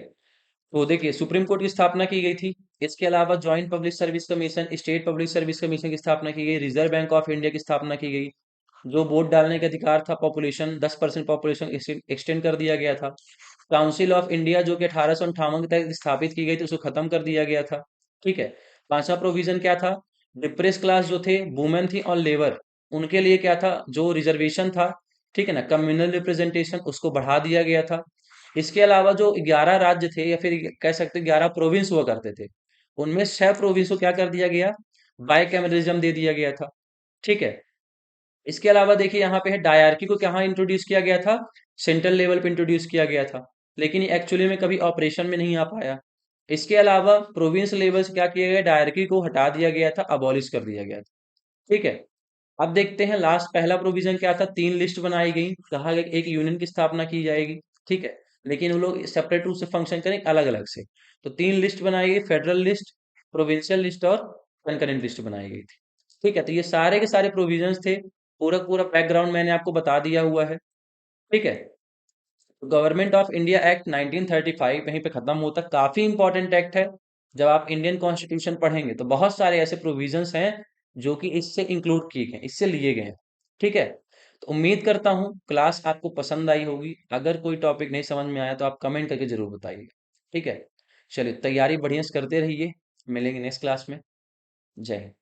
S1: तो देखिए सुप्रीम कोर्ट की स्थापना की गई थी। इसके अलावा joint public service commission, state public service commission की स्थापना की गई, रिजर्व बैंक ऑफ इंडिया की स्थापना की गई। जो वोट डालने का अधिकार था, पॉपुलेशन 10% पॉपुलेशन एक्सटेंड कर दिया गया था। काउंसिल ऑफ इंडिया जो कि 1858 के तहत स्थापित की गई थी, उसको खत्म कर दिया गया था। ठीक है, पांचवा प्रोविजन क्या था? डिप्रेस क्लास जो थे, वुमेन थी और लेबर, उनके लिए क्या था? जो रिजर्वेशन था, ठीक है ना, कम्युनल रिप्रेजेंटेशन, उसको बढ़ा दिया गया था। इसके अलावा जो 11 राज्य थे, या फिर कह सकते 11 प्रोविंस हुआ करते थे, उनमें 6 प्रोविंस को क्या कर दिया गया? बाइकैमरिज्म दे दिया गया था। ठीक है, इसके अलावा देखिए यहाँ पे है डायरकी को कहाँ इंट्रोड्यूस किया गया था? सेंट्रल लेवल पे इंट्रोड्यूस किया गया था, लेकिन ये एक्चुअली में कभी ऑपरेशन में नहीं आ पाया। इसके अलावा प्रोविंस लेवल से क्या किया गया? डायरकी को हटा दिया गया था, अबॉलिश कर दिया गया था। ठीक है, अब देखते हैं लास्ट पहला प्रोविजन क्या था। 3 लिस्ट बनाई गई, कहा गया कि एक यूनियन की स्थापना की जाएगी। ठीक है, लेकिन वो लोग सेपरेट रूप से फंक्शन करें, अलग अलग से। तो 3 लिस्ट बनाई गई, फेडरल लिस्ट, प्रोविंशियल लिस्ट और कंकरेंट लिस्ट बनाई गई थी। ठीक है, तो ये सारे के सारे प्रोविजंस थे। पूरा पूरा बैकग्राउंड मैंने आपको बता दिया हुआ है। ठीक है, तो गवर्नमेंट ऑफ इंडिया एक्ट 1935 यहीं पे खत्म होता। काफी इंपॉर्टेंट एक्ट है। जब आप इंडियन कॉन्स्टिट्यूशन पढ़ेंगे तो बहुत सारे ऐसे प्रोविजंस हैं जो कि इससे इंक्लूड किए गए, इससे लिए गए हैं। ठीक है, तो उम्मीद करता हूँ क्लास आपको पसंद आई होगी। अगर कोई टॉपिक नहीं समझ में आया तो आप कमेंट करके जरूर बताइए। ठीक है, चलिए तैयारी बढ़िया से करते रहिए। मिलेंगे नेक्स्ट क्लास में। जय हिंद।